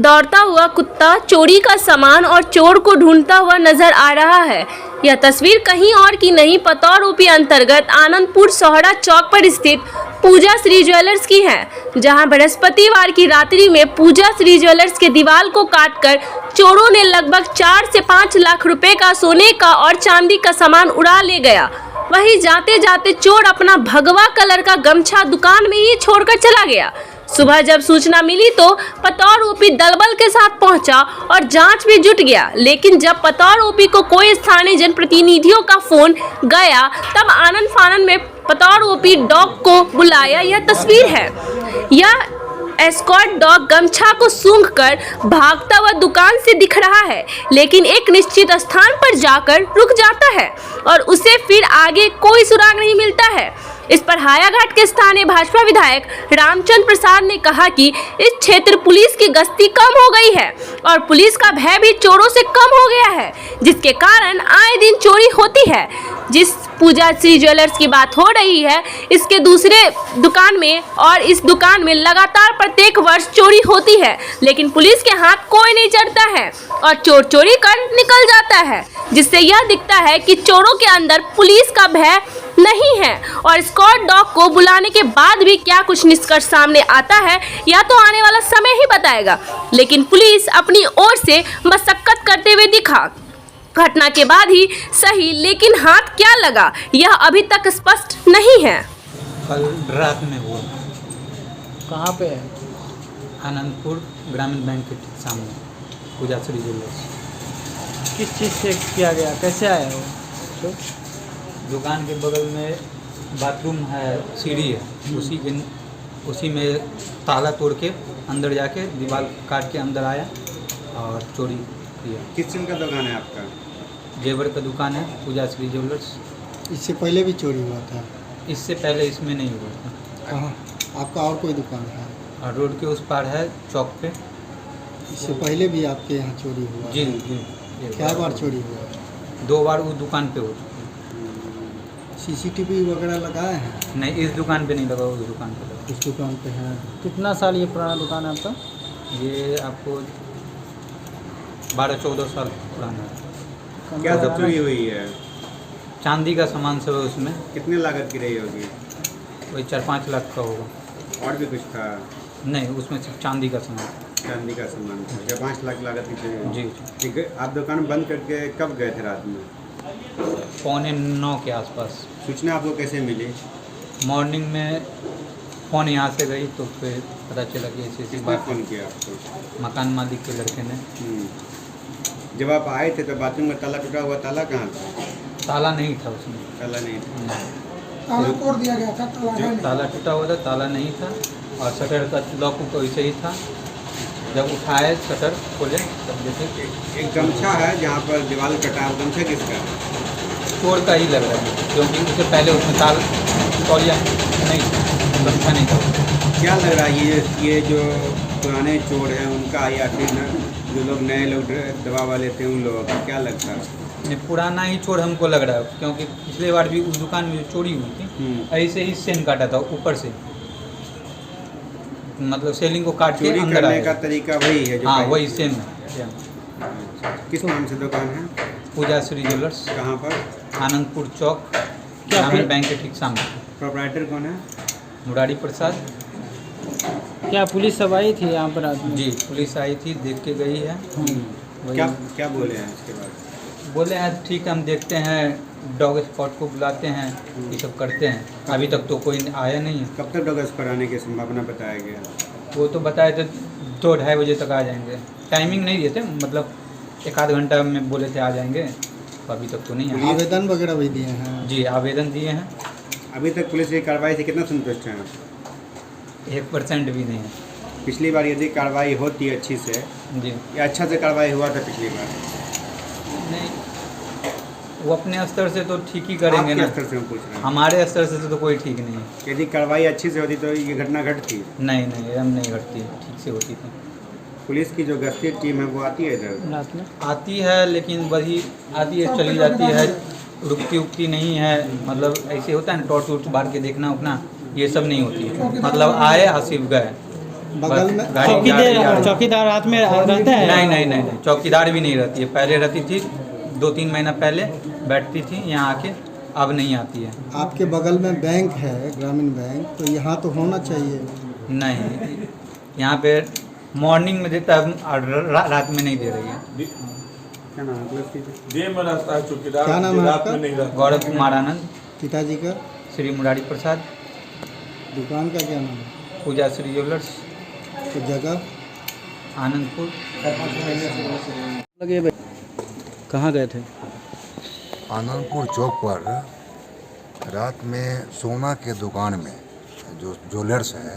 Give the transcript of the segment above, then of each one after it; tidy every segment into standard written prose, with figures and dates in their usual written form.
दौड़ता हुआ कुत्ता चोरी का सामान और चोर को ढूंढता हुआ नजर आ रहा है। यह तस्वीर कहीं और की नहीं, पतौर यूपी अंतर्गत आनंदपुर सोहरा चौक पर स्थित पूजा श्री ज्वेलर्स की है, जहां बृहस्पतिवार की रात्रि में पूजा श्री ज्वेलर्स के दीवार को काटकर चोरों ने लगभग 4 से 5 लाख रुपए का सोने का और चांदी का सामान उड़ा ले गया। वहीं जाते जाते चोर अपना भगवा कलर का गमछा दुकान में ही छोड़कर चला गया। सुबह जब सूचना मिली तो पतौर यूपी दलबल के साथ पहुंचा और जांच में जुट गया, लेकिन जब पतौर यूपी को कोई स्थानीय जनप्रतिनिधियों का फोन गया तब आनन फानन में पतौर यूपी डॉग को बुलाया। यह तस्वीर है। यह एस्कॉर्ट डॉग गमछा को सूंघकर भागता हुआ दुकान से दिख रहा है, लेकिन एक निश्चित स्थान पर जाकर रुक जाता है और उसे फिर आगे कोई सुराग नहीं मिलता है। इस पर हायाघाट के स्थानीय भाजपा विधायक रामचंद्र प्रसाद ने कहा कि इस क्षेत्र पुलिस की गश्ती कम हो गई है और पुलिस का भय भी चोरों से कम हो गया है, जिसके कारण आए दिन चोरी होती है। जिस पूजा श्री ज्वेलर्स की बात हो रही है, इसके दूसरे दुकान में और इस दुकान में लगातार प्रत्येक वर्ष चोरी होती है, लेकिन पुलिस के हाथ कोई नहीं चढ़ता है और चोर चोरी कर निकल जाता है, जिससे यह दिखता है कि चोरों के अंदर पुलिस का भय नहीं है। और स्क्वाड डॉग को बुलाने के बाद भी क्या कुछ निष्कर्ष सामने आता है या तो आने वाला समय ही बताएगा, लेकिन पुलिस अपनी ओर से मशक्कत करते हुए दिखा। घटना के बाद ही सही, लेकिन हाथ क्या लगा यह अभी तक स्पष्ट नहीं है। कल रात में हुआ। कहाँ पे है? आनंदपुर ग्रामीण बैंक के ठीक सामने पूजा श्री ज्वेलर्स। किस चीज़ से किया गया, कैसे आया वो? तो दुकान के बगल में बाथरूम है, सीढ़ी है, उसी में ताला तोड़ के अंदर जाके दीवार काट के अंदर आया और चोरी किया। किस चीज़ का दुकान है आपका? जेवर का दुकान है, पूजा श्री ज्वेलर्स। इससे पहले भी चोरी हुआ था? इससे पहले इसमें नहीं हुआ था। कहाँ? आपका और कोई दुकान है? और रोड के उस पार है चौक पे। इससे पहले भी आपके यहाँ चोरी हुआ? जी जी। क्या बार चोरी हुआ? 2 बार उस दुकान पे हो चुका। सीसीटीवी वगैरह लगाए हैं? नहीं, इस दुकान पे नहीं लगा, उस दुकान पे लगा। उस दुकान पे है। कितना साल ये पुराना दुकान है आपका? ये आपको 12-14 साल पुराना है। क्या सब चोरी हुई है? चांदी का सामान सब है उसमें। कितने लागत की रही होगी? वही 4-5 लाख का होगा। और भी कुछ था? नहीं, उसमें सिर्फ चांदी का सामान। चांदी का सामान था। क्या 5 लाख लागत की चोरी हुई? जी। ठीक है। आप दुकान बंद करके कब गए थे रात में? 8:45 के आसपास। सूचना आपको कैसे मिली? मॉर्निंग में फ़ोन यहाँ से गई तो फिर पता चला कि ऐसी किसने बात। फ़ोन किया आपको? मकान मालिक के लड़के ने। जब आप आए थे तो बाथरूम में ताला टूटा हुआ, ताला कहाँ था? ताला नहीं था उसमें। ताला नहीं था। ताला तोड़ दिया गया था? ताला टूटा हुआ था, ताला नहीं था और शटर का लॉक वैसे ही था। जब उठाए शटर खोले तब देखे एक गमछा है जहाँ पर दीवार कटा है, गमछा किसका है? चोर का ही लग रहा है, क्योंकि उससे पहले उसमें तौलिया नहीं था, गमछा नहीं था। क्या लग रहा है ये जो पुराने चोर हैं उनका, या फिर जो लोग नए लोग दवा वाले थे उन लोगों का, क्या लगता है? नहीं, पुराना ही चोर हमको लग रहा है, क्योंकि पिछले बार भी उस दुकान में जो चोरी हुई थी ऐसे ही सेन काटा था ऊपर से, मतलब सेलिंग को काट के चोरी अंदर करने आया। का तरीका वही है जो हाँ, पहले? वही सेम है। किस नाम से दुकान है? पूजा श्री ज्वेलर्स, कहाँ पर? आनंदपुर चौक, ग्रामीण बैंक के ठीक सामने। प्रोप्राइटर कौन है? मुरारी प्रसाद। क्या पुलिस सब आई थी यहाँ पर आदमी? जी, पुलिस आई थी, देख के गई है। वही क्या बोले हैं इसके बाद? बोले हैं ठीक है, हम देखते हैं, डॉग स्पॉट को बुलाते हैं, ये सब करते हैं। अभी तक तो कोई आया नहीं है। कब तक डॉग स्पॉट आने की संभावना बताया गया? वो तो बताए थे 2-2:30 बजे तक आ जाएंगे। टाइमिंग नहीं दिए थे, मतलब 1-आध घंटा में बोले थे आ जाएंगे, तो अभी तक तो नहीं आए। आवेदन वगैरह भी दिए हैं? जी, आवेदन दिए हैं। अभी तक पुलिस की कार्रवाई से कितना संतुष्ट हैं? 1% भी नहीं है। पिछली बार यदि कार्रवाई होती अच्छी से, जी या अच्छा से कार्रवाई हुआ था पिछली बार? नहीं, वो अपने स्तर से तो ठीक ही करेंगे आपके ना। स्तर से हम पूछ रहे हैं। हमारे स्तर से तो कोई ठीक नहीं है। यदि कार्रवाई अच्छी से होती तो ये घटना घटती? नहीं नहीं, एकदम नहीं घटती, ठीक से होती थी। पुलिस की जो गश्ती टीम है वो आती है इधर? रात में आती है, लेकिन वही आती है चली जाती है, रुकती उकती नहीं है। मतलब ऐसे होता है ना, टॉर्च उर्च बार के देखना उकना, ये सब नहीं होती है। मतलब आए आसिफ गए, बगल में गाड़ी जा रही है। चौकीदार रात में रहता है? नहीं, चौकीदार भी नहीं रहती है। पहले रहती थी, 2-3 महीना पहले बैठती थी यहाँ आके, अब नहीं आती है। आपके बगल में बैंक है, ग्रामीण बैंक, तो यहाँ तो होना चाहिए। नहीं, यहाँ पे मॉर्निंग में देता है और रात में नहीं दे रही है। क्या नाम है? दिन में रहता है चौकीदार, क्या नाम है रात आपका? में नहीं रहता। गौरव कुमार आनंद, पिताजी का श्री मुरारी प्रसाद, दुकान का क्या नाम है? पूजा श्री ज्वेलर्स, तो जगह आनंदपुर। लगे भाई, कहाँ गए थे? आनंदपुर चौक पर रात में सोना के दुकान में, जो ज्वेलर्स है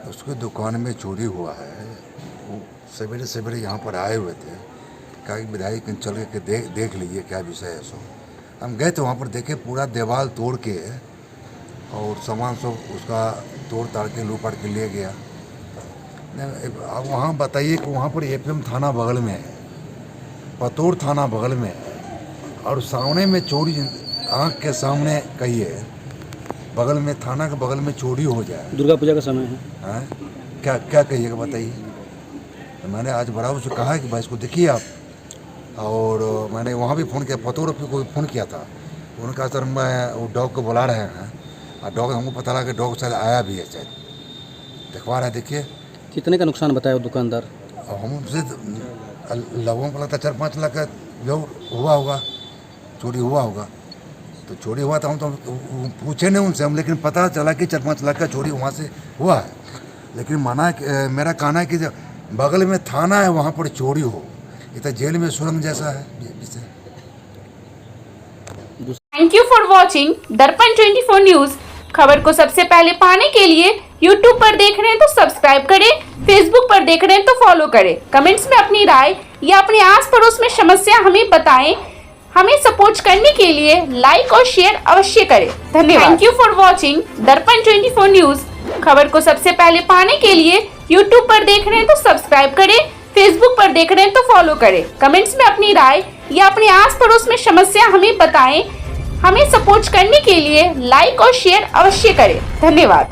उसके दुकान में चोरी हुआ है। वो सवेरे सवेरे यहाँ पर आए हुए थे, कहा कि विधायक चल के देख लीजिए क्या विषय है। सो हम गए थे वहाँ पर, देखे पूरा दीवार तोड़ के और सामान सब उसका तोड़ ताड़ के लूट पाट के ले गया। अब वहाँ बताइए कि वहाँ पर एफएम थाना बगल में है, पतोर थाना बगल में है, और सामने में चोरी, आँख के सामने कहिए बगल में, थाना के बगल में चोरी हो जाए। दुर्गा पूजा का समय है। हैं? क्या क्या कहिएगा बताइए। तो मैंने आज बराबर से कहा है कि भाई इसको देखिए आप, और मैंने वहाँ भी फ़ोन किया, पतोर पे कोई फ़ोन किया था। उन्होंने कहा सर मैं वो डॉग को बुला रहे हैं, और डॉग हमको पता लगा कि डॉग शायद आया भी है, शायद दिखवा रहे हैं। देखिए कितने का नुकसान बताया वो दुकानदार? और हम उनसे लोगों को लगता 4-5 लाख का जो हुआ होगा, चोरी हुआ होगा। तो चोरी हुआ था, हम तो पूछे नहीं उनसे हम, लेकिन पता चला कि 4-5 लाख का चोरी वहाँ से हुआ है। लेकिन मेरा कहना है कि जो बगल में थाना है वहाँ पर चोरी हो, ये तो जेल में सुरंग जैसा है। थैंक यू फॉर वॉचिंग दर्पण 24 न्यूज। खबर को सबसे पहले पाने के लिए यूट्यूब पर देख रहे हैं तो सब्सक्राइब करें, फेसबुक पर देख रहे हैं तो फॉलो करें। कमेंट्स में अपनी राय या अपने आस पड़ोस में समस्या हमें बताएं। हमें सपोर्ट करने के लिए लाइक और शेयर अवश्य करें। धन्यवाद। थैंक यू फॉर वॉचिंग दर्पण 24 न्यूज। खबर को सबसे पहले पाने के लिए यूट्यूब पर देख रहे हैं तो सब्सक्राइब करें, फेसबुक पर देख रहे हैं तो फॉलो करें। कमेंट्स में अपनी राय या अपने आस पड़ोस में समस्या हमें बताएं। हमें सपोर्ट करने के लिए लाइक और शेयर अवश्य करें। धन्यवाद।